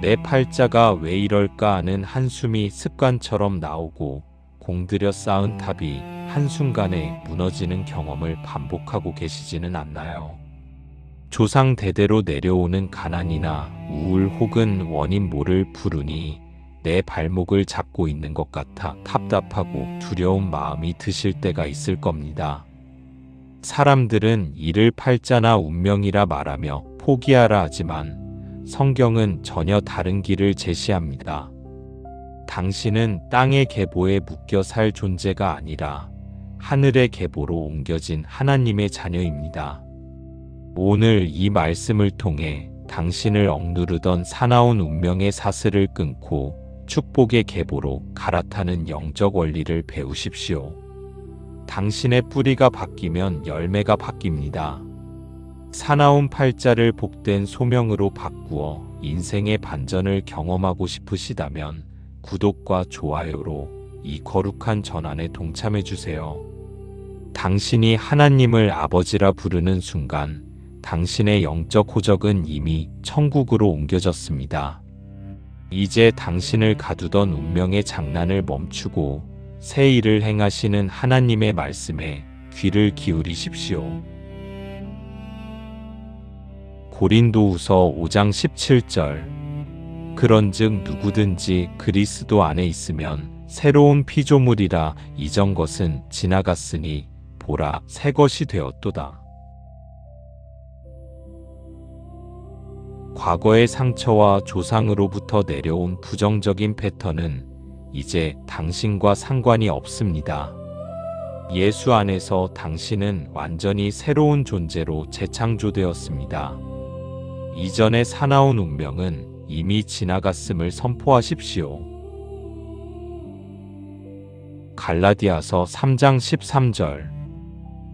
내 팔자가 왜 이럴까 하는 한숨이 습관처럼 나오고 공들여 쌓은 탑이 한순간에 무너지는 경험을 반복하고 계시지는 않나요? 조상 대대로 내려오는 가난이나 우울 혹은 원인 모를 불운이 내 발목을 잡고 있는 것 같아 답답하고 두려운 마음이 드실 때가 있을 겁니다. 사람들은 이를 팔자나 운명이라 말하며 포기하라 하지만 성경은 전혀 다른 길을 제시합니다. 당신은 땅의 계보에 묶여 살 존재가 아니라 하늘의 계보로 옮겨진 하나님의 자녀입니다. 오늘 이 말씀을 통해 당신을 억누르던 사나운 운명의 사슬을 끊고 축복의 계보로 갈아타는 영적 원리를 배우십시오. 당신의 뿌리가 바뀌면 열매가 바뀝니다. 사나운 팔자를 복된 소명으로 바꾸어 인생의 반전을 경험하고 싶으시다면 구독과 좋아요로 이 거룩한 전환에 동참해 주세요. 당신이 하나님을 아버지라 부르는 순간 당신의 영적 호적은 이미 천국으로 옮겨졌습니다. 이제 당신을 가두던 운명의 장난을 멈추고 새 일을 행하시는 하나님의 말씀에 귀를 기울이십시오. 고린도후서 5장 17절 그런즉 누구든지 그리스도 안에 있으면 새로운 피조물이라 이전 것은 지나갔으니 보라 새 것이 되었도다. 과거의 상처와 조상으로부터 내려온 부정적인 패턴은 이제 당신과 상관이 없습니다. 예수 안에서 당신은 완전히 새로운 존재로 재창조되었습니다. 이전의 사나운 운명은 이미 지나갔음을 선포하십시오. 갈라디아서 3장 13절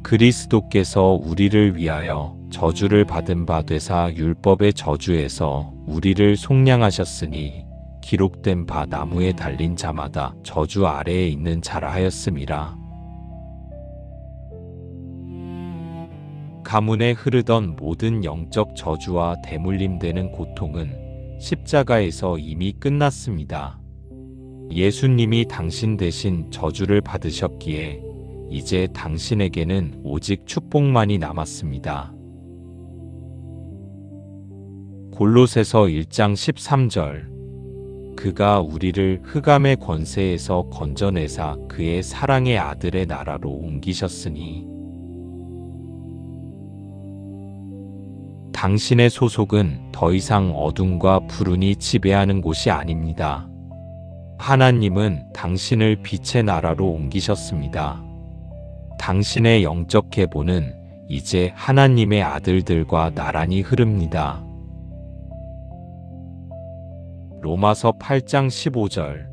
그리스도께서 우리를 위하여 저주를 받은 바 되사 율법의 저주에서 우리를 속량하셨으니 기록된 바 나무에 달린 자마다 저주 아래에 있는 자라 하였음이라. 가문에 흐르던 모든 영적 저주와 대물림되는 고통은 십자가에서 이미 끝났습니다. 예수님이 당신 대신 저주를 받으셨기에 이제 당신에게는 오직 축복만이 남았습니다. 골로새서 1장 13절 그가 우리를 흑암의 권세에서 건져내사 그의 사랑의 아들의 나라로 옮기셨으니 당신의 소속은 더 이상 어둠과 불운이 지배하는 곳이 아닙니다. 하나님은 당신을 빛의 나라로 옮기셨습니다. 당신의 영적 계보는 이제 하나님의 아들들과 나란히 흐릅니다. 로마서 8장 15절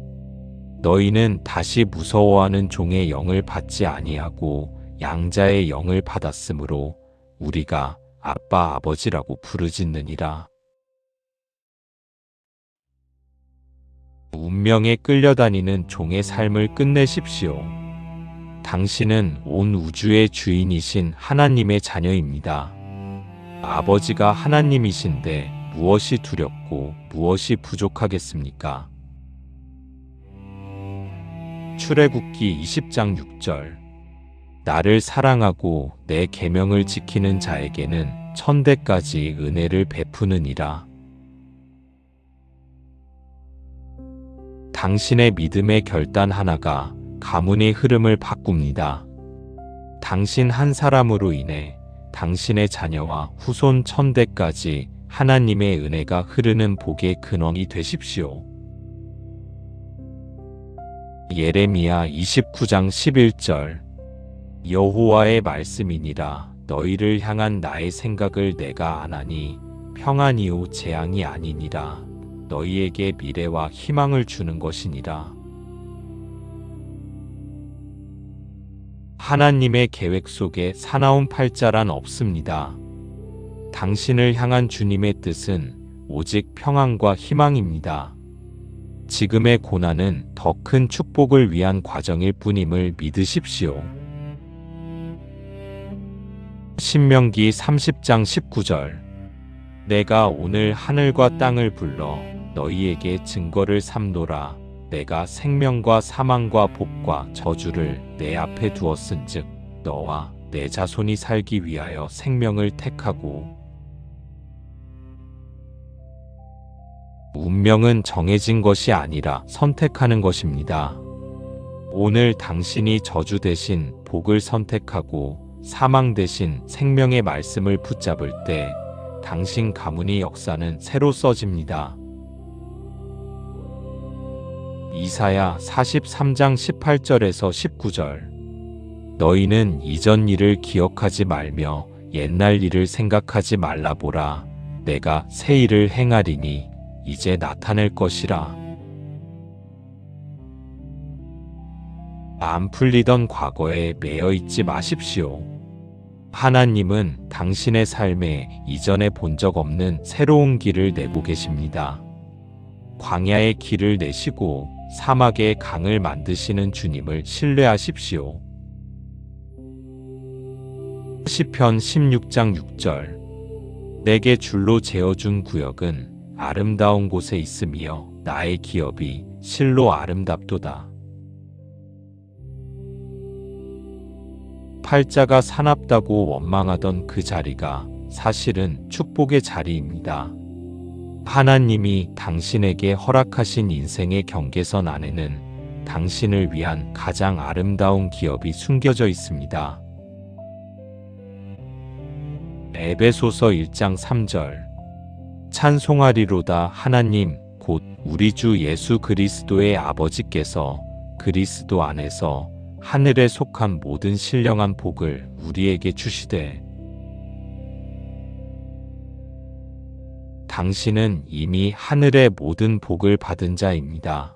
너희는 다시 무서워하는 종의 영을 받지 아니하고 양자의 영을 받았으므로 우리가 아빠 아버지라고 부르짖느니라. 운명에 끌려다니는 종의 삶을 끝내십시오. 당신은 온 우주의 주인이신 하나님의 자녀입니다. 아버지가 하나님이신데 무엇이 두렵고 무엇이 부족하겠습니까? 출애굽기 20장 6절 나를 사랑하고 내 계명을 지키는 자에게는 천대까지 은혜를 베푸느니라. 당신의 믿음의 결단 하나가 가문의 흐름을 바꿉니다. 당신 한 사람으로 인해 당신의 자녀와 후손 천대까지 하나님의 은혜가 흐르는 복의 근원이 되십시오. 예레미야 29장 11절 여호와의 말씀이니라 너희를 향한 나의 생각을 내가 아나니 평안이요 재앙이 아니니라 너희에게 미래와 희망을 주는 것이니라. 하나님의 계획 속에 사나운 팔자란 없습니다. 당신을 향한 주님의 뜻은 오직 평안과 희망입니다. 지금의 고난은 더 큰 축복을 위한 과정일 뿐임을 믿으십시오. 신명기 30장 19절 내가 오늘 하늘과 땅을 불러 너희에게 증거를 삼노라. 내가 생명과 사망과 복과 저주를 내 앞에 두었은즉 너와 내 자손이 살기 위하여 생명을 택하고 운명은 정해진 것이 아니라 선택하는 것입니다. 오늘 당신이 저주 대신 복을 선택하고 사망 대신 생명의 말씀을 붙잡을 때 당신 가문의 역사는 새로 써집니다. 이사야 43장 18절에서 19절. 너희는 이전 일을 기억하지 말며 옛날 일을 생각하지 말라. 보라, 내가 새 일을 행하리니 이제 나타낼 것이라. 안 풀리던 과거에 매여 있지 마십시오. 하나님은 당신의 삶에 이전에 본 적 없는 새로운 길을 내고 계십니다. 광야의 길을 내시고 사막의 강을 만드시는 주님을 신뢰하십시오. 시편 16장 6절. 내게 줄로 재어준 구역은 아름다운 곳에 있으며 나의 기업이 실로 아름답도다. 팔자가 사납다고 원망하던 그 자리가 사실은 축복의 자리입니다. 하나님이 당신에게 허락하신 인생의 경계선 안에는 당신을 위한 가장 아름다운 기업이 숨겨져 있습니다. 에베소서 1장 3절. 찬송하리로다. 하나님 곧 우리 주 예수 그리스도의 아버지께서 그리스도 안에서 하늘에 속한 모든 신령한 복을 우리에게 주시되 당신은 이미 하늘의 모든 복을 받은 자입니다.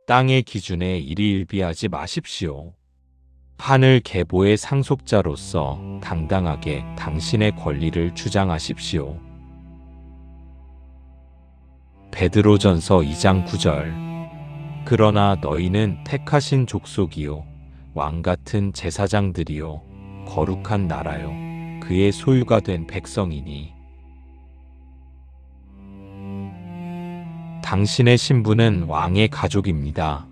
땅의 기준에 일희일비하지 마십시오. 하늘 계보의 상속자로서 당당하게 당신의 권리를 주장하십시오. 베드로전서 2장 9절. 그러나 너희는 택하신 족속이요 왕같은 제사장들이요 거룩한 나라요 그의 소유가 된 백성이니 당신의 신분은 왕의 가족입니다.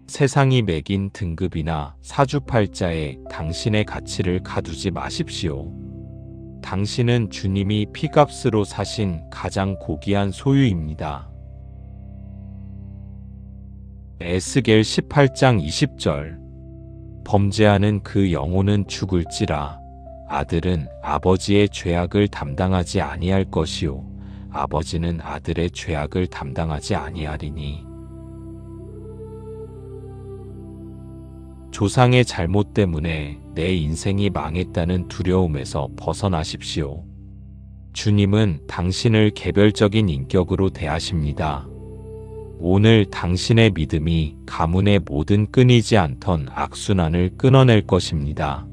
세상이 매긴 등급이나 사주팔자에 당신의 가치를 가두지 마십시오. 당신은 주님이 피값으로 사신 가장 고귀한 소유입니다. 에스겔 18장 20절. 범죄하는 그 영혼은 죽을지라. 아들은 아버지의 죄악을 담당하지 아니할 것이요 아버지는 아들의 죄악을 담당하지 아니하리니. 조상의 잘못 때문에 내 인생이 망했다는 두려움에서 벗어나십시오. 주님은 당신을 개별적인 인격으로 대하십니다. 오늘 당신의 믿음이 가문의 모든 끊이지 않던 악순환을 끊어낼 것입니다.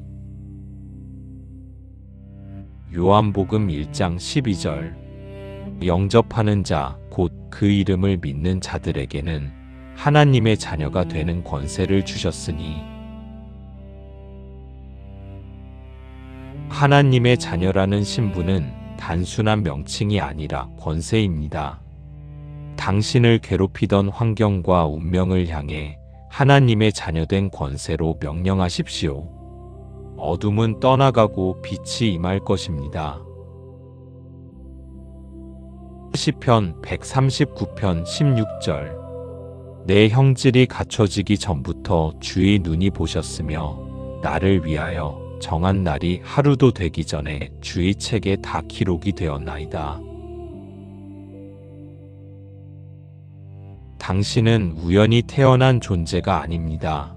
요한복음 1장 12절. 영접하는 자, 곧 그 이름을 믿는 자들에게는 하나님의 자녀가 되는 권세를 주셨으니. 하나님의 자녀라는 신분은 단순한 명칭이 아니라 권세입니다. 당신을 괴롭히던 환경과 운명을 향해 하나님의 자녀된 권세로 명령하십시오. 어둠은 떠나가고 빛이 임할 것입니다. 시편 139편 16절. 내 형질이 갖춰지기 전부터 주의 눈이 보셨으며 나를 위하여 정한 날이 하루도 되기 전에 주의 책에 다 기록이 되었나이다. 당신은 우연히 태어난 존재가 아닙니다.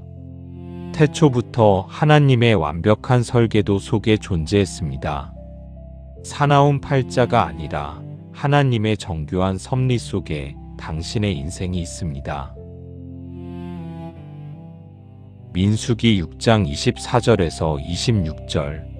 태초부터 하나님의 완벽한 설계도 속에 존재했습니다. 사나운 팔자가 아니라 하나님의 정교한 섭리 속에 당신의 인생이 있습니다. 민수기 6장 24절에서 26절.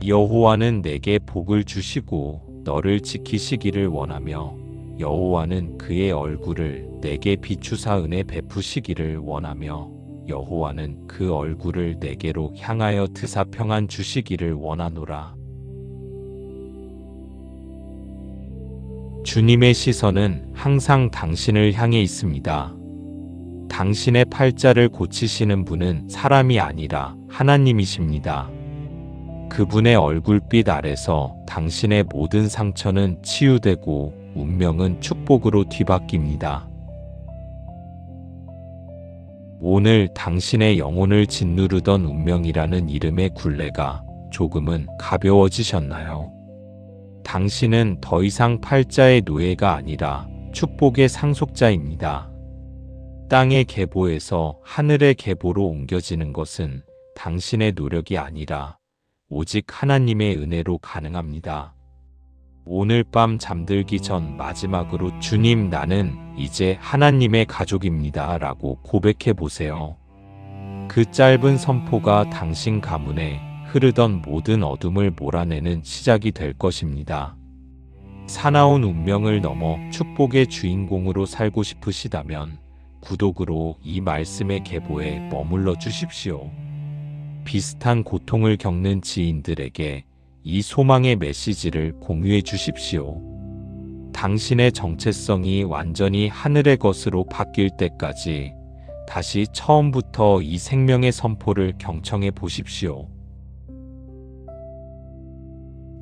여호와는 내게 복을 주시고 너를 지키시기를 원하며 여호와는 그의 얼굴을 내게 비추사 은혜 베푸시기를 원하며 여호와는 그 얼굴을 내게로 향하여 드사 평안 주시기를 원하노라. 주님의 시선은 항상 당신을 향해 있습니다. 당신의 팔자를 고치시는 분은 사람이 아니라 하나님이십니다. 그분의 얼굴빛 아래서 당신의 모든 상처는 치유되고 운명은 축복으로 뒤바뀝니다. 오늘 당신의 영혼을 짓누르던 운명이라는 이름의 굴레가 조금은 가벼워지셨나요? 당신은 더 이상 팔자의 노예가 아니라 축복의 상속자입니다. 땅의 계보에서 하늘의 계보로 옮겨지는 것은 당신의 노력이 아니라 오직 하나님의 은혜로 가능합니다. 오늘 밤 잠들기 전 마지막으로 주님, 나는 이제 하나님의 가족입니다 라고 고백해 보세요. 그 짧은 선포가 당신 가문에 흐르던 모든 어둠을 몰아내는 시작이 될 것입니다. 사나운 운명을 넘어 축복의 주인공으로 살고 싶으시다면 구독으로 이 말씀의 계보에 머물러 주십시오. 비슷한 고통을 겪는 지인들에게 이 소망의 메시지를 공유해 주십시오. 당신의 정체성이 완전히 하늘의 것으로 바뀔 때까지 다시 처음부터 이 생명의 선포를 경청해 보십시오.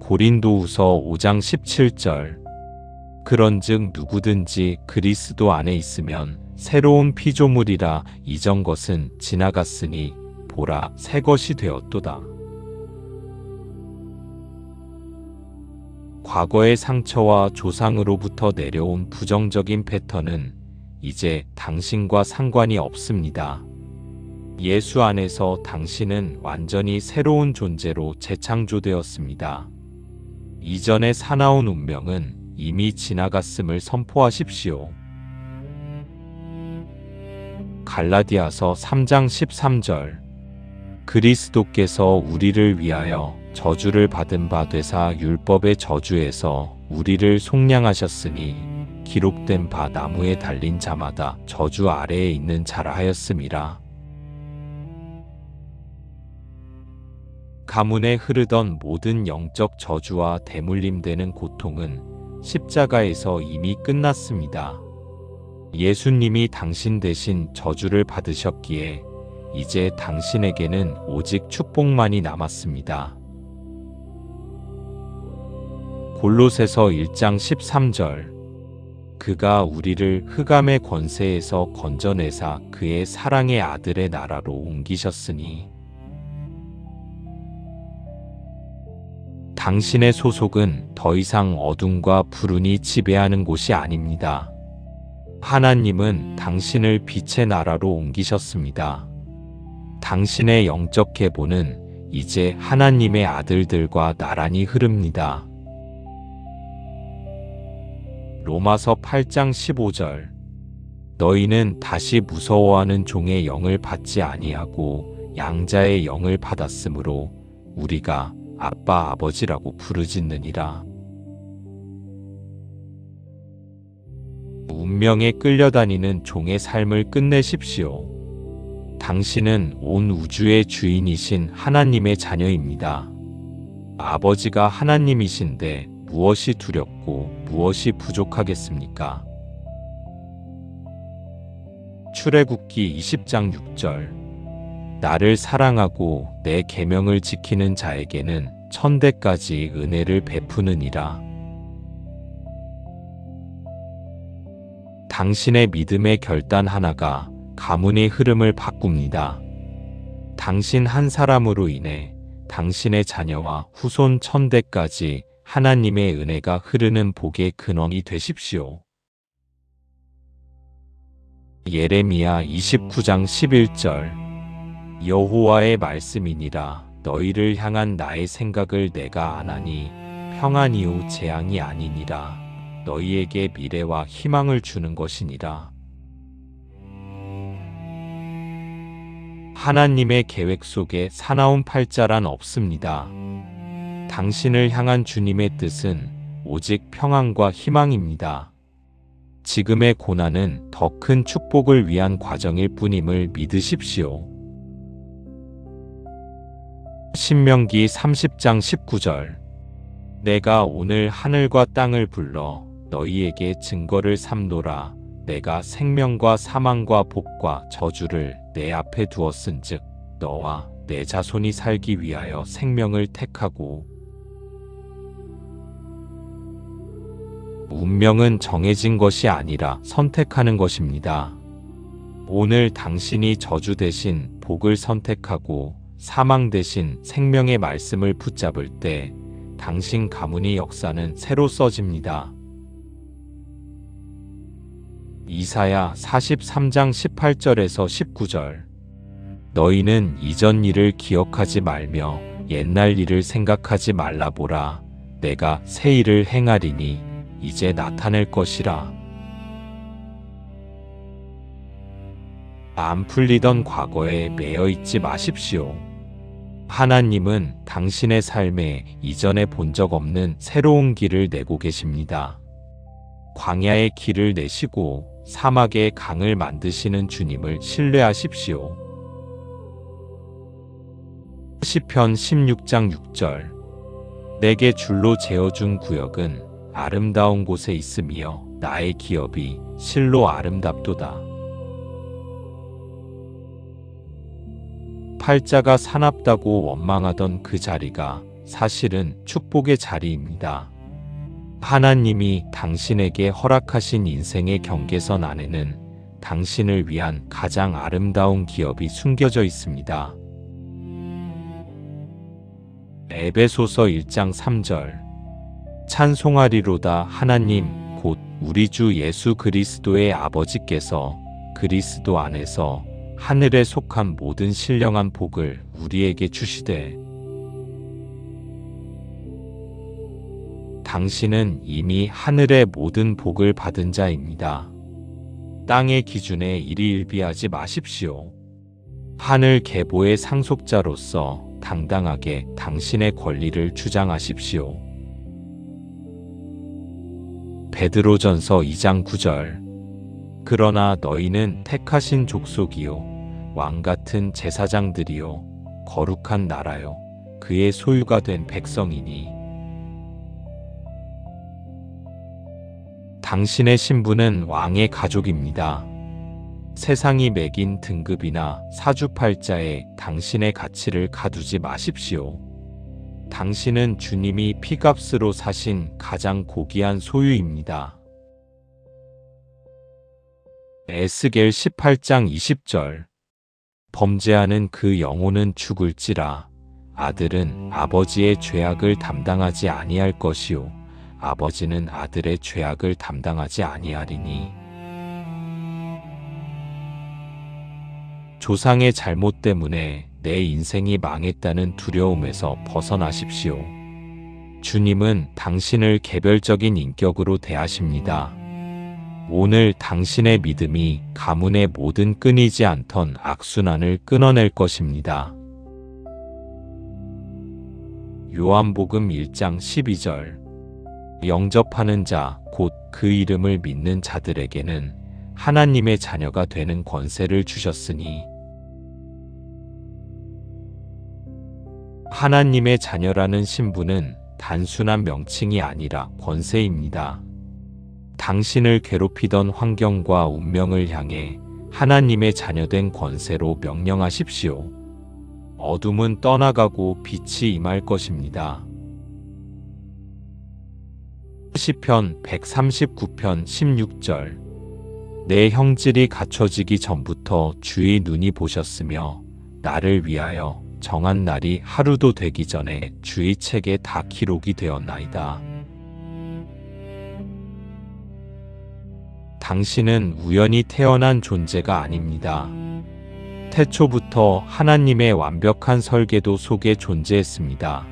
고린도후서 5장 17절. 그런즉 누구든지 그리스도 안에 있으면 새로운 피조물이라, 이전 것은 지나갔으니 보라 새 것이 되었도다. 과거의 상처와 조상으로부터 내려온 부정적인 패턴은 이제 당신과 상관이 없습니다. 예수 안에서 당신은 완전히 새로운 존재로 재창조되었습니다. 이전의 사나운 운명은 이미 지나갔음을 선포하십시오. 갈라디아서 3장 13절. 그리스도께서 우리를 위하여 저주를 받은 바 되사 율법의 저주에서 우리를 속량하셨으니 기록된 바 나무에 달린 자마다 저주 아래에 있는 자라 하였음이라. 가문에 흐르던 모든 영적 저주와 대물림되는 고통은 십자가에서 이미 끝났습니다. 예수님이 당신 대신 저주를 받으셨기에 이제 당신에게는 오직 축복만이 남았습니다. 골로새서 1장 13절. 그가 우리를 흑암의 권세에서 건져내사 그의 사랑의 아들의 나라로 옮기셨으니. 당신의 소속은 더 이상 어둠과 불운이 지배하는 곳이 아닙니다. 하나님은 당신을 빛의 나라로 옮기셨습니다. 당신의 영적 계보는 이제 하나님의 아들들과 나란히 흐릅니다. 로마서 8장 15절. 너희는 다시 무서워하는 종의 영을 받지 아니하고 양자의 영을 받았으므로 우리가 아빠 아버지라고 부르짖느니라. 운명에 끌려다니는 종의 삶을 끝내십시오. 당신은 온 우주의 주인이신 하나님의 자녀입니다. 아버지가 하나님이신데 무엇이 두렵고 무엇이 부족하겠습니까? 출애굽기 20장 6절. 나를 사랑하고 내 계명을 지키는 자에게는 천대까지 은혜를 베푸느니라. 당신의 믿음의 결단 하나가 가문의 흐름을 바꿉니다. 당신 한 사람으로 인해 당신의 자녀와 후손 천대까지 하나님의 은혜가 흐르는 복의 근원이 되십시오. 예레미야 29장 11절. 여호와의 말씀이니라. 너희를 향한 나의 생각을 내가 아나니 평안이요 재앙이 아니니라. 너희에게 미래와 희망을 주는 것이니라. 하나님의 계획 속에 사나운 팔자란 없습니다. 당신을 향한 주님의 뜻은 오직 평안과 희망입니다. 지금의 고난은 더 큰 축복을 위한 과정일 뿐임을 믿으십시오. 신명기 30장 19절. 내가 오늘 하늘과 땅을 불러 너희에게 증거를 삼노라. 내가 생명과 사망과 복과 저주를 내 앞에 두었은즉 너와 내 자손이 살기 위하여 생명을 택하고 운명은 정해진 것이 아니라 선택하는 것입니다. 오늘 당신이 저주 대신 복을 선택하고 사망 대신 생명의 말씀을 붙잡을 때 당신 가문의 역사는 새로 써집니다. 이사야 43장 18절에서 19절. 너희는 이전 일을 기억하지 말며 옛날 일을 생각하지 말라. 보라, 내가 새 일을 행하리니 이제 나타낼 것이라. 안 풀리던 과거에 매여 있지 마십시오. 하나님은 당신의 삶에 이전에 본 적 없는 새로운 길을 내고 계십니다. 광야의 길을 내시고 사막의 강을 만드시는 주님을 신뢰하십시오. 시편 16장 6절. 내게 줄로 재어준 구역은 아름다운 곳에 있으며 나의 기업이 실로 아름답도다. 팔자가 사납다고 원망하던 그 자리가 사실은 축복의 자리입니다. 하나님이 당신에게 허락하신 인생의 경계선 안에는 당신을 위한 가장 아름다운 기업이 숨겨져 있습니다. 에베소서 1장 3절. 찬송하리로다. 하나님 곧 우리 주 예수 그리스도의 아버지께서 그리스도 안에서 하늘에 속한 모든 신령한 복을 우리에게 주시되 당신은 이미 하늘의 모든 복을 받은 자입니다. 땅의 기준에 일희일비하지 마십시오. 하늘 계보의 상속자로서 당당하게 당신의 권리를 주장하십시오. 베드로전서 2장 9절. 그러나 너희는 택하신 족속이요 왕같은 제사장들이요 거룩한 나라요 그의 소유가 된 백성이니 당신의 신분은 왕의 가족입니다. 세상이 매긴 등급이나 사주팔자에 당신의 가치를 가두지 마십시오. 당신은 주님이 피값으로 사신 가장 고귀한 소유입니다. 에스겔 18장 20절. 범죄하는 그 영혼은 죽을지라. 아들은 아버지의 죄악을 담당하지 아니할 것이요 아버지는 아들의 죄악을 담당하지 아니하리니. 조상의 잘못 때문에 내 인생이 망했다는 두려움에서 벗어나십시오. 주님은 당신을 개별적인 인격으로 대하십니다. 오늘 당신의 믿음이 가문의 모든 끊이지 않던 악순환을 끊어낼 것입니다. 요한복음 1장 12절. 영접하는 자, 곧 그 이름을 믿는 자들에게는 하나님의 자녀가 되는 권세를 주셨으니. 하나님의 자녀라는 신분은 단순한 명칭이 아니라 권세입니다. 당신을 괴롭히던 환경과 운명을 향해 하나님의 자녀된 권세로 명령하십시오. 어둠은 떠나가고 빛이 임할 것입니다. 시편 139편 16절. 내 형질이 갖춰지기 전부터 주의 눈이 보셨으며 나를 위하여 정한 날이 하루도 되기 전에 주의 책에 다 기록이 되었나이다. 당신은 우연히 태어난 존재가 아닙니다. 태초부터 하나님의 완벽한 설계도 속에 존재했습니다.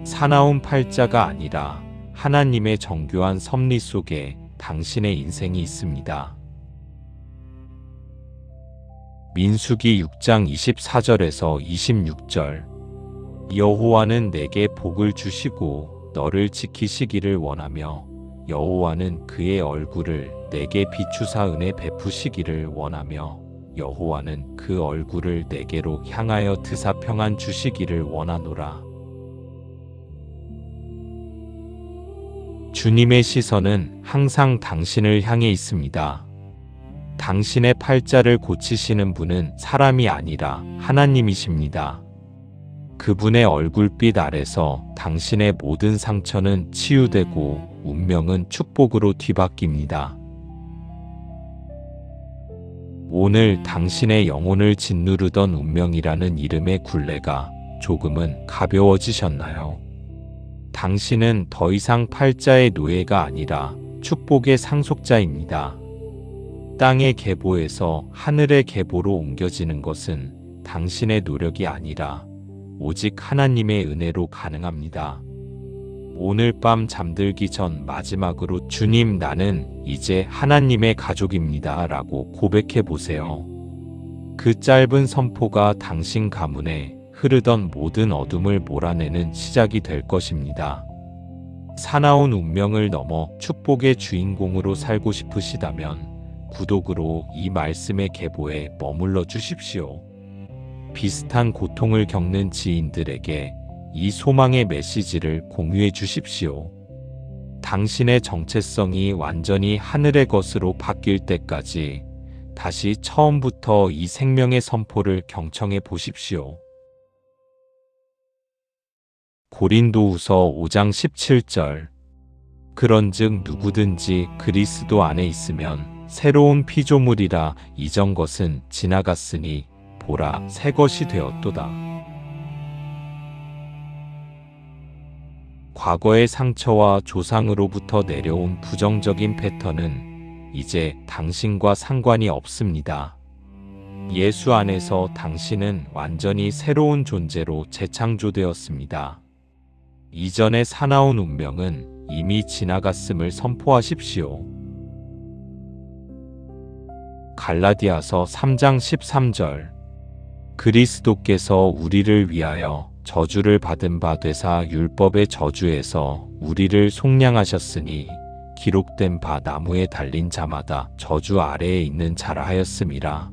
사나운 팔자가 아니라 하나님의 정교한 섭리 속에 당신의 인생이 있습니다. 민수기 6장 24절에서 26절. 여호와는 내게 복을 주시고 너를 지키시기를 원하며 여호와는 그의 얼굴을 내게 비추사 은혜 베푸시기를 원하며 여호와는 그 얼굴을 내게로 향하여 드사 평안 주시기를 원하노라. 주님의 시선은 항상 당신을 향해 있습니다. 당신의 팔자를 고치시는 분은 사람이 아니라 하나님이십니다. 그분의 얼굴빛 아래서 당신의 모든 상처는 치유되고 운명은 축복으로 뒤바뀝니다. 오늘 당신의 영혼을 짓누르던 운명이라는 이름의 굴레가 조금은 가벼워지셨나요? 당신은 더 이상 팔자의 노예가 아니라 축복의 상속자입니다. 땅의 계보에서 하늘의 계보로 옮겨지는 것은 당신의 노력이 아니라 오직 하나님의 은혜로 가능합니다. 오늘 밤 잠들기 전 마지막으로 주님, 나는 이제 하나님의 가족입니다 라고 고백해 보세요. 그 짧은 선포가 당신 가문에 흐르던 모든 어둠을 몰아내는 시작이 될 것입니다. 사나운 운명을 넘어 축복의 주인공으로 살고 싶으시다면 구독으로 이 말씀의 계보에 머물러 주십시오. 비슷한 고통을 겪는 지인들에게 이 소망의 메시지를 공유해 주십시오. 당신의 정체성이 완전히 하늘의 것으로 바뀔 때까지 다시 처음부터 이 생명의 선포를 경청해 보십시오. 고린도후서 5장 17절. 그런즉 누구든지 그리스도 안에 있으면 새로운 피조물이라, 이전 것은 지나갔으니 보라 새 것이 되었도다. 과거의 상처와 조상으로부터 내려온 부정적인 패턴은 이제 당신과 상관이 없습니다. 예수 안에서 당신은 완전히 새로운 존재로 재창조되었습니다. 이전의 사나운 운명은 이미 지나갔음을 선포하십시오. 갈라디아서 3장 13절. 그리스도께서 우리를 위하여 저주를 받은 바 되사 율법의 저주에서 우리를 속량하셨으니 기록된 바 나무에 달린 자마다 저주 아래에 있는 자라 하였음이라.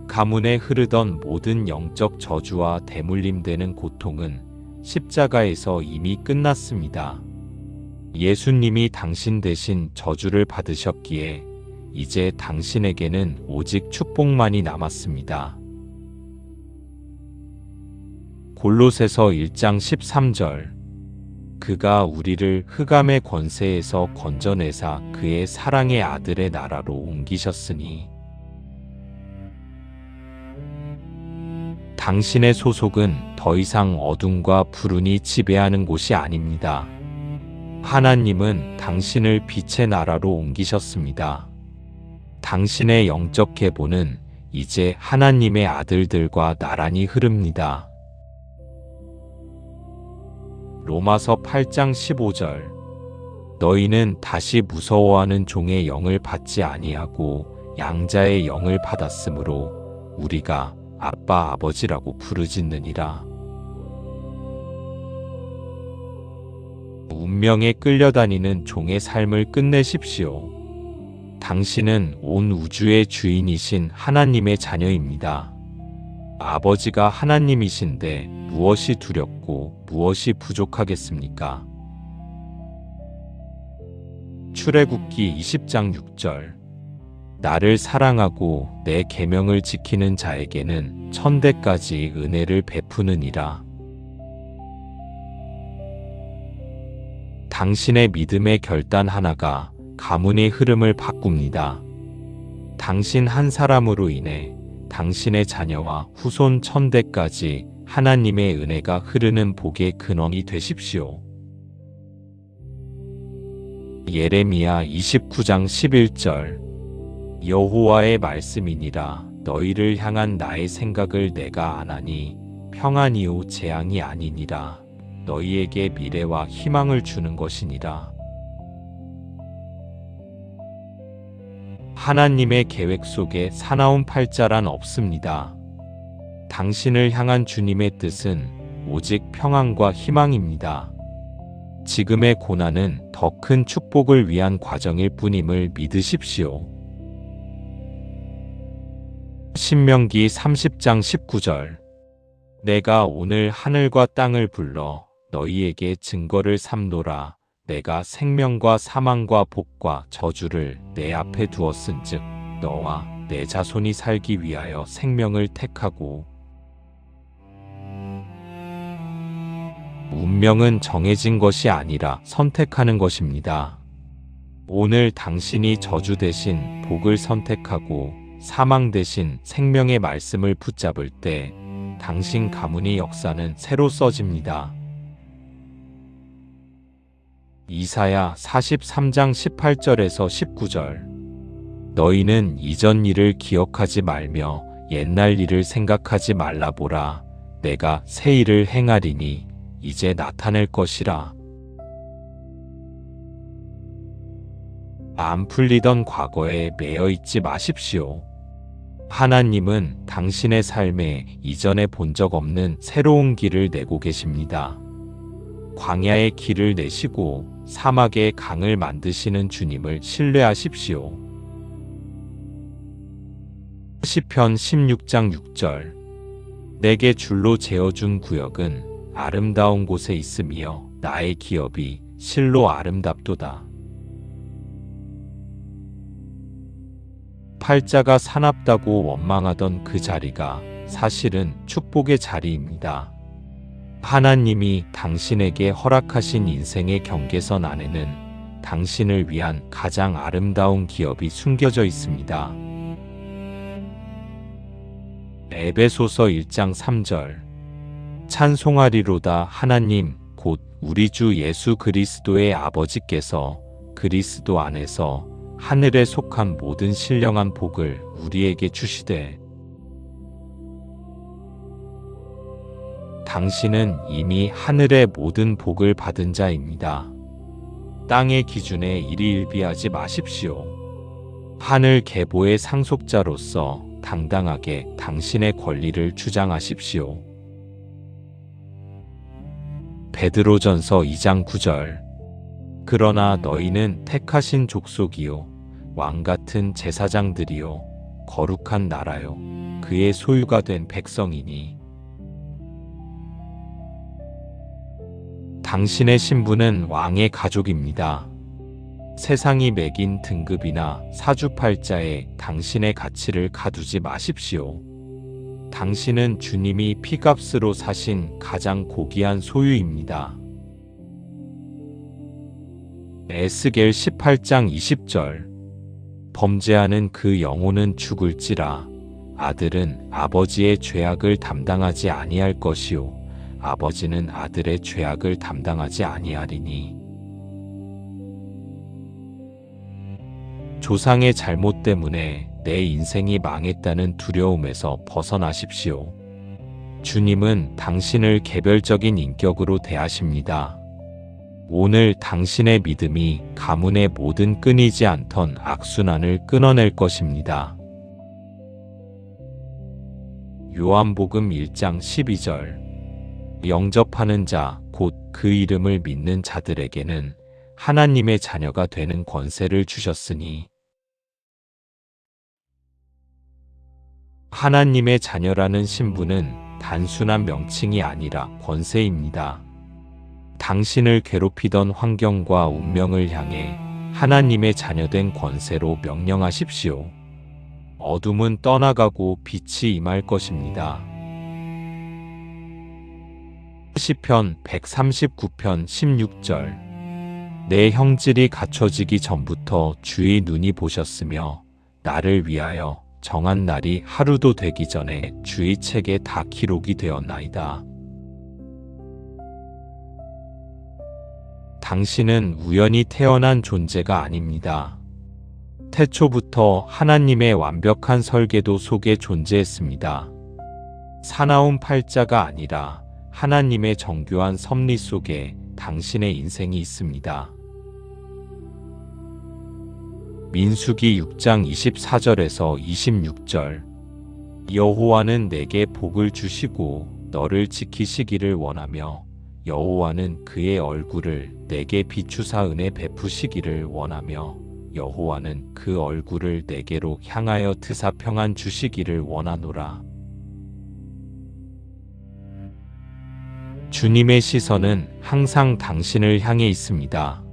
가문에 흐르던 모든 영적 저주와 대물림되는 고통은 십자가에서 이미 끝났습니다. 예수님이 당신 대신 저주를 받으셨기에 이제 당신에게는 오직 축복만이 남았습니다. 골로새서 1장 13절. 그가 우리를 흑암의 권세에서 건져내사 그의 사랑의 아들의 나라로 옮기셨으니. 당신의 소속은 더 이상 어둠과 불운이 지배하는 곳이 아닙니다. 하나님은 당신을 빛의 나라로 옮기셨습니다. 당신의 영적 계보는 이제 하나님의 아들들과 나란히 흐릅니다. 로마서 8장 15절. 너희는 다시 무서워하는 종의 영을 받지 아니하고 양자의 영을 받았으므로 우리가 아빠 아버지라고 부르짖느니라. 운명에 끌려다니는 종의 삶을 끝내십시오. 당신은 온 우주의 주인이신 하나님의 자녀입니다. 아버지가 하나님이신데 무엇이 두렵고 무엇이 부족하겠습니까? 출애굽기 20장 6절. 나를 사랑하고 내 계명을 지키는 자에게는 천대까지 은혜를 베푸느니라. 당신의 믿음의 결단 하나가 가문의 흐름을 바꿉니다. 당신 한 사람으로 인해 당신의 자녀와 후손 천대까지 하나님의 은혜가 흐르는 복의 근원이 되십시오. 예레미야 29장 11절. 여호와의 말씀이니라. 너희를 향한 나의 생각을 내가 아나니 평안이요 재앙이 아니니라. 너희에게 미래와 희망을 주는 것이니라. 하나님의 계획 속에 사나운 팔자란 없습니다. 당신을 향한 주님의 뜻은 오직 평안과 희망입니다. 지금의 고난은 더 큰 축복을 위한 과정일 뿐임을 믿으십시오. 신명기 30장 19절. 내가 오늘 하늘과 땅을 불러 너희에게 증거를 삼노라. 내가 생명과 사망과 복과 저주를 내 앞에 두었은즉 너와 내 자손이 살기 위하여 생명을 택하고 운명은 정해진 것이 아니라 선택하는 것입니다. 오늘 당신이 저주 대신 복을 선택하고 사망 대신 생명의 말씀을 붙잡을 때 당신 가문의 역사는 새로 써집니다. 이사야 43장 18절에서 19절. 너희는 이전 일을 기억하지 말며 옛날 일을 생각하지 말라. 보라, 내가 새 일을 행하리니 이제 나타낼 것이라. 안 풀리던 과거에 매여 있지 마십시오. 하나님은 당신의 삶에 이전에 본 적 없는 새로운 길을 내고 계십니다. 광야의 길을 내시고 사막의 강을 만드시는 주님을 신뢰하십시오. 시편 16장 6절. 내게 줄로 재어준 구역은 아름다운 곳에 있으며 나의 기업이 실로 아름답도다. 팔자가 사납다고 원망하던 그 자리가 사실은 축복의 자리입니다. 하나님이 당신에게 허락하신 인생의 경계선 안에는 당신을 위한 가장 아름다운 기업이 숨겨져 있습니다. 에베소서 1장 3절. 찬송하리로다. 하나님 곧 우리 주 예수 그리스도의 아버지께서 그리스도 안에서 하늘에 속한 모든 신령한 복을 우리에게 주시되 당신은 이미 하늘의 모든 복을 받은 자입니다. 땅의 기준에 일희일비하지 마십시오. 하늘 계보의 상속자로서 당당하게 당신의 권리를 주장하십시오. 베드로전서 2장 9절. 그러나 너희는 택하신 족속이요 왕같은 제사장들이요 거룩한 나라요 그의 소유가 된 백성이니 당신의 신분은 왕의 가족입니다. 세상이 매긴 등급이나 사주팔자에 당신의 가치를 가두지 마십시오. 당신은 주님이 피값으로 사신 가장 고귀한 소유입니다. 에스겔 18장 20절. 범죄하는 그 영혼은 죽을지라. 아들은 아버지의 죄악을 담당하지 아니할 것이요 아버지는 아들의 죄악을 담당하지 아니하리니. 조상의 잘못 때문에 내 인생이 망했다는 두려움에서 벗어나십시오. 주님은 당신을 개별적인 인격으로 대하십니다. 오늘 당신의 믿음이 가문의 모든 끊이지 않던 악순환을 끊어낼 것입니다. 요한복음 1장 12절. 영접하는 자, 곧 그 이름을 믿는 자들에게는 하나님의 자녀가 되는 권세를 주셨으니. 하나님의 자녀라는 신분은 단순한 명칭이 아니라 권세입니다. 당신을 괴롭히던 환경과 운명을 향해 하나님의 자녀된 권세로 명령하십시오. 어둠은 떠나가고 빛이 임할 것입니다. 시편 139편 16절. 내 형질이 갖춰지기 전부터 주의 눈이 보셨으며 나를 위하여 정한 날이 하루도 되기 전에 주의 책에 다 기록이 되었나이다. 당신은 우연히 태어난 존재가 아닙니다. 태초부터 하나님의 완벽한 설계도 속에 존재했습니다. 사나운 팔자가 아니라 하나님의 정교한 섭리 속에 당신의 인생이 있습니다. 민수기 6장 24절에서 26절. 여호와는 내게 복을 주시고 너를 지키시기를 원하며 여호와는 그의 얼굴을 내게 비추사 은혜 베푸시기를 원하며 여호와는 그 얼굴을 내게로 향하여 드사 평안 주시기를 원하노라. 주님의 시선은 항상 당신을 향해 있습니다.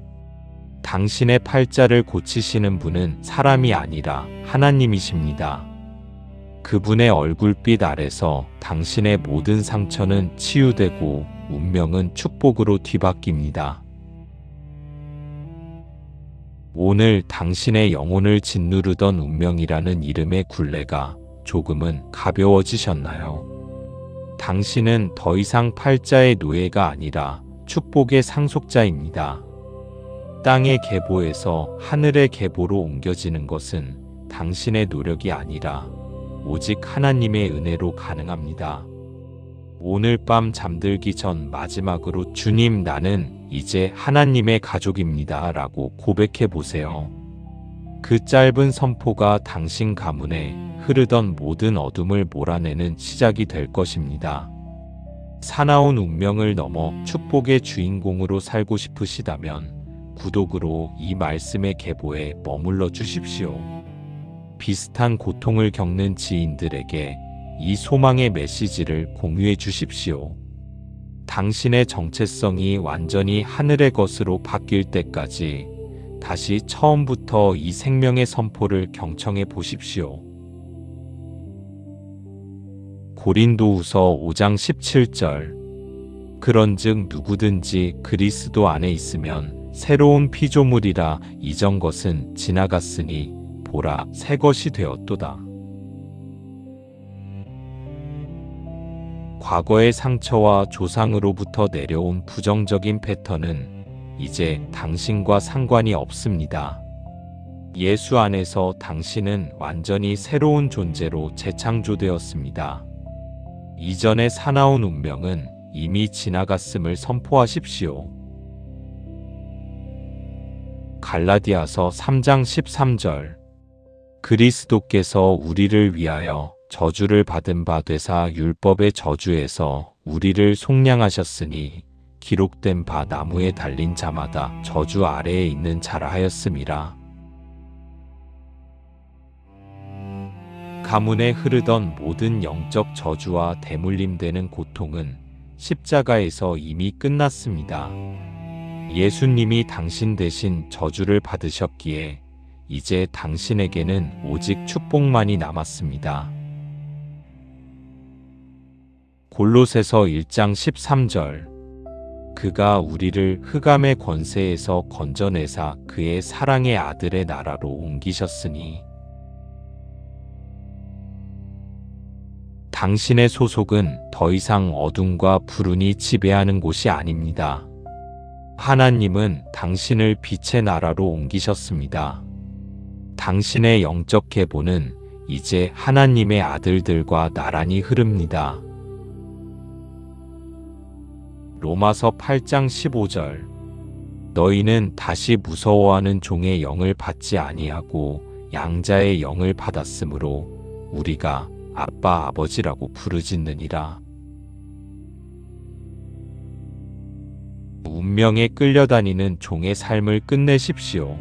당신의 팔자를 고치시는 분은 사람이 아니라 하나님이십니다. 그분의 얼굴빛 아래서 당신의 모든 상처는 치유되고 운명은 축복으로 뒤바뀝니다. 오늘 당신의 영혼을 짓누르던 운명이라는 이름의 굴레가 조금은 가벼워지셨나요? 당신은 더 이상 팔자의 노예가 아니라 축복의 상속자입니다. 땅의 계보에서 하늘의 계보로 옮겨지는 것은 당신의 노력이 아니라 오직 하나님의 은혜로 가능합니다. 오늘 밤 잠들기 전 마지막으로 주님, 나는 이제 하나님의 가족입니다 라고 고백해 보세요. 그 짧은 선포가 당신 가문에 흐르던 모든 어둠을 몰아내는 시작이 될 것입니다. 사나운 운명을 넘어 축복의 주인공으로 살고 싶으시다면 구독으로 이 말씀의 계보에 머물러 주십시오. 비슷한 고통을 겪는 지인들에게 이 소망의 메시지를 공유해 주십시오. 당신의 정체성이 완전히 하늘의 것으로 바뀔 때까지 다시 처음부터 이 생명의 선포를 경청해 보십시오. 고린도후서 5장 17절. 그런즉 누구든지 그리스도 안에 있으면 새로운 피조물이라, 이전 것은 지나갔으니 보라 새 것이 되었도다. 과거의 상처와 조상으로부터 내려온 부정적인 패턴은 이제 당신과 상관이 없습니다. 예수 안에서 당신은 완전히 새로운 존재로 재창조되었습니다. 이전의 사나운 운명은 이미 지나갔음을 선포하십시오. 갈라디아서 3장 13절. 그리스도께서 우리를 위하여 저주를 받은 바 되사 율법의 저주에서 우리를 속량하셨으니 기록된 바 나무에 달린 자마다 저주 아래에 있는 자라 하였음이라. 가문에 흐르던 모든 영적 저주와 대물림되는 고통은 십자가에서 이미 끝났습니다. 예수님이 당신 대신 저주를 받으셨기에 이제 당신에게는 오직 축복만이 남았습니다. 골로새서 1장 13절. 그가 우리를 흑암의 권세에서 건져내사 그의 사랑의 아들의 나라로 옮기셨으니. 당신의 소속은 더 이상 어둠과 불운이 지배하는 곳이 아닙니다. 하나님은 당신을 빛의 나라로 옮기셨습니다. 당신의 영적 계보는 이제 하나님의 아들들과 나란히 흐릅니다. 로마서 8장 15절. 너희는 다시 무서워하는 종의 영을 받지 아니하고 양자의 영을 받았으므로 우리가 아빠 아버지라고 부르짖느니라. 운명에 끌려다니는 종의 삶을 끝내십시오.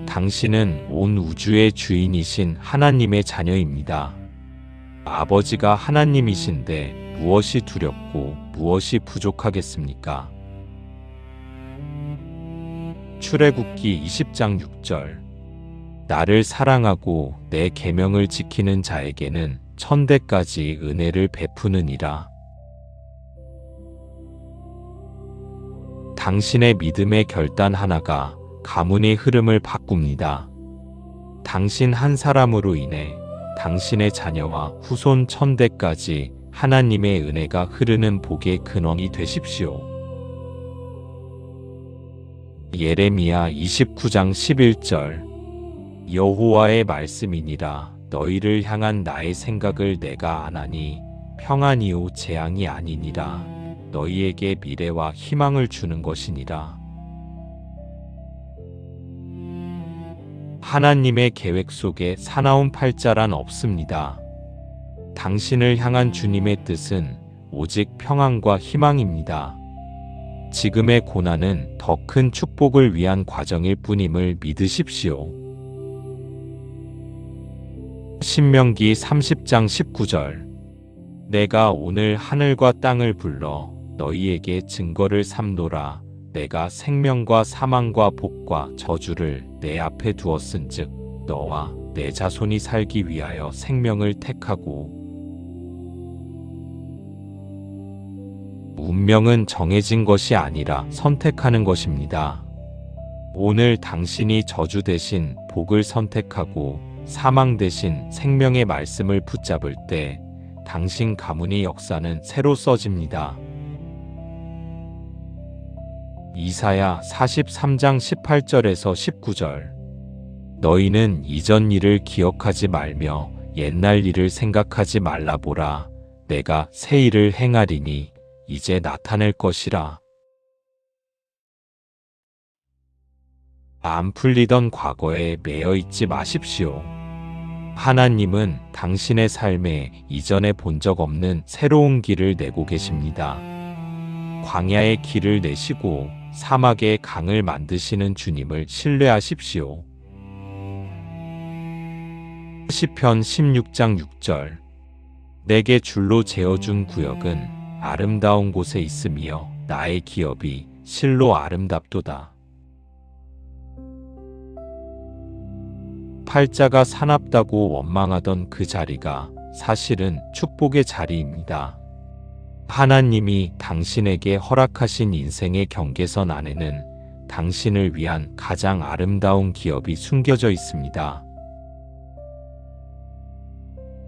당신은 온 우주의 주인이신 하나님의 자녀입니다. 아버지가 하나님이신데 무엇이 두렵고 무엇이 부족하겠습니까? 출애굽기 20장 6절. 나를 사랑하고 내 계명을 지키는 자에게는 천대까지 은혜를 베푸느니라. 당신의 믿음의 결단 하나가 가문의 흐름을 바꿉니다. 당신 한 사람으로 인해 당신의 자녀와 후손 천대까지 하나님의 은혜가 흐르는 복의 근원이 되십시오. 예레미야 29장 11절. 여호와의 말씀이니라. 너희를 향한 나의 생각을 내가 아나니 평안이요 재앙이 아니니라. 너희에게 미래와 희망을 주는 것이니라. 하나님의 계획 속에 사나운 팔자란 없습니다. 당신을 향한 주님의 뜻은 오직 평안과 희망입니다. 지금의 고난은 더 큰 축복을 위한 과정일 뿐임을 믿으십시오. 신명기 30장 19절. 내가 오늘 하늘과 땅을 불러 너희에게 증거를 삼노라. 내가 생명과 사망과 복과 저주를 내 앞에 두었은즉 너와 내 자손이 살기 위하여 생명을 택하고 운명은 정해진 것이 아니라 선택하는 것입니다. 오늘 당신이 저주 대신 복을 선택하고 사망 대신 생명의 말씀을 붙잡을 때 당신 가문의 역사는 새로 써집니다. 이사야 43장 18절에서 19절. 너희는 이전 일을 기억하지 말며 옛날 일을 생각하지 말라. 보라, 내가 새 일을 행하리니 이제 나타낼 것이라. 안 풀리던 과거에 매여 있지 마십시오. 하나님은 당신의 삶에 이전에 본 적 없는 새로운 길을 내고 계십니다. 광야의 길을 내시고 사막의 강을 만드시는 주님을 신뢰하십시오. 시편 16장 6절. 내게 줄로 재어준 구역은 아름다운 곳에 있으며 나의 기업이 실로 아름답도다. 팔자가 사납다고 원망하던 그 자리가 사실은 축복의 자리입니다. 하나님이 당신에게 허락하신 인생의 경계선 안에는 당신을 위한 가장 아름다운 기업이 숨겨져 있습니다.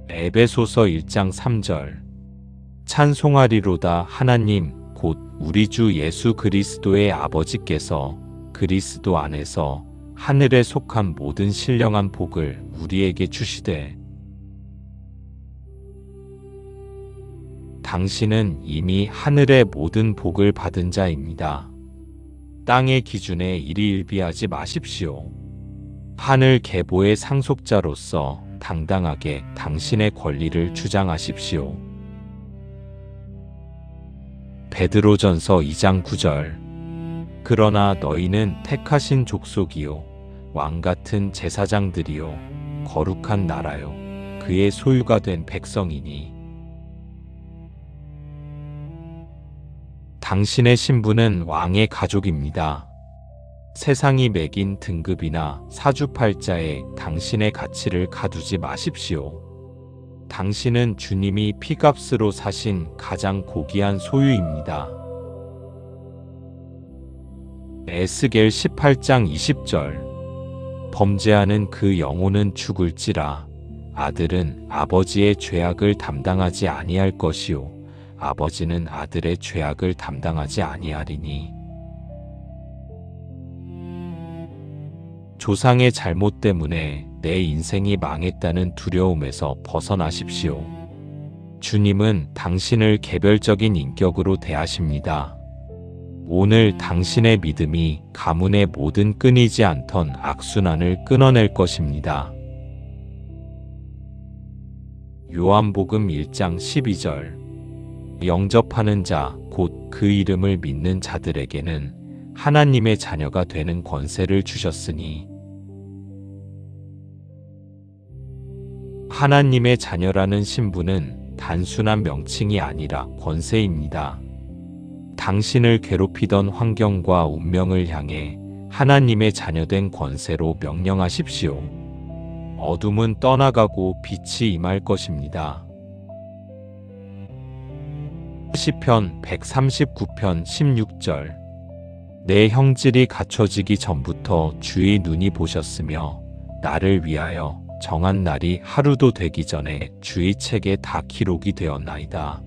에베소서 1장 3절. 찬송하리로다. 하나님 곧 우리 주 예수 그리스도의 아버지께서 그리스도 안에서 하늘에 속한 모든 신령한 복을 우리에게 주시되 당신은 이미 하늘의 모든 복을 받은 자입니다. 땅의 기준에 일희일비하지 마십시오. 하늘 계보의 상속자로서 당당하게 당신의 권리를 주장하십시오. 베드로전서 2장 9절. 그러나 너희는 택하신 족속이요 왕같은 제사장들이요 거룩한 나라요 그의 소유가 된 백성이니 당신의 신분은 왕의 가족입니다. 세상이 매긴 등급이나 사주팔자에 당신의 가치를 가두지 마십시오. 당신은 주님이 피값으로 사신 가장 고귀한 소유입니다. 에스겔 18장 20절. 범죄하는 그 영혼은 죽을지라. 아들은 아버지의 죄악을 담당하지 아니할 것이요 아버지는 아들의 죄악을 담당하지 아니하리니. 조상의 잘못 때문에 내 인생이 망했다는 두려움에서 벗어나십시오. 주님은 당신을 개별적인 인격으로 대하십니다. 오늘 당신의 믿음이 가문의 모든 끊이지 않던 악순환을 끊어낼 것입니다. 요한복음 1장 12절. 영접하는 자, 곧 그 이름을 믿는 자들에게는 하나님의 자녀가 되는 권세를 주셨으니. 하나님의 자녀라는 신분은 단순한 명칭이 아니라 권세입니다. 당신을 괴롭히던 환경과 운명을 향해 하나님의 자녀된 권세로 명령하십시오. 어둠은 떠나가고 빛이 임할 것입니다. 시편 139편 16절. 내 형질이 갖춰지기 전부터 주의 눈이 보셨으며 나를 위하여 정한 날이 하루도 되기 전에 주의 책에 다 기록이 되었나이다.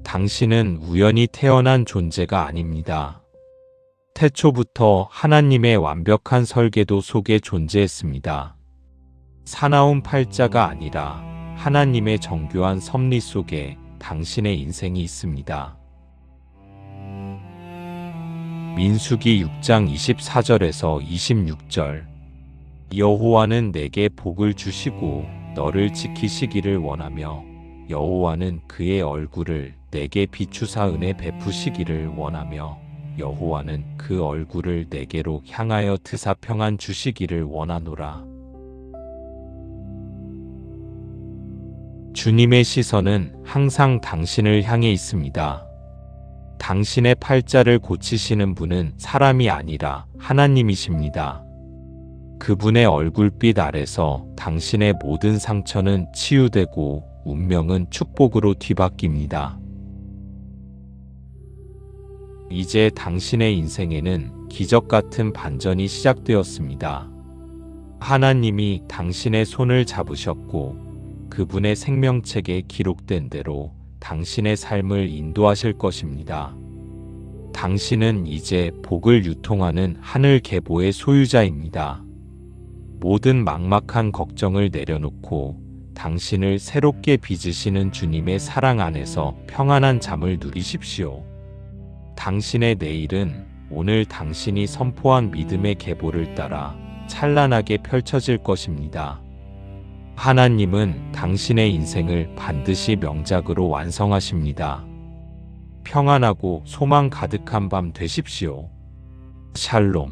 당신은 우연히 태어난 존재가 아닙니다. 태초부터 하나님의 완벽한 설계도 속에 존재했습니다. 사나운 팔자가 아니라 하나님의 정교한 섭리 속에 당신의 인생이 있습니다. 민수기 6장 24절에서 26절. 여호와는 내게 복을 주시고 너를 지키시기를 원하며 여호와는 그의 얼굴을 내게 비추사 은혜 베푸시기를 원하며 여호와는 그 얼굴을 내게로 향하여 드사 평안 주시기를 원하노라. 주님의 시선은 항상 당신을 향해 있습니다. 당신의 팔자를 고치시는 분은 사람이 아니라 하나님이십니다. 그분의 얼굴빛 아래서 당신의 모든 상처는 치유되고 운명은 축복으로 뒤바뀝니다. 이제 당신의 인생에는 기적 같은 반전이 시작되었습니다. 하나님이 당신의 손을 잡으셨고 그분의 생명책에 기록된 대로 당신의 삶을 인도하실 것입니다. 당신은 이제 복을 유통하는 하늘 계보의 소유자입니다. 모든 막막한 걱정을 내려놓고 당신을 새롭게 빚으시는 주님의 사랑 안에서 평안한 잠을 누리십시오. 당신의 내일은 오늘 당신이 선포한 믿음의 계보를 따라 찬란하게 펼쳐질 것입니다. 하나님은 당신의 인생을 반드시 명작으로 완성하십니다. 평안하고 소망 가득한 밤 되십시오. 샬롬.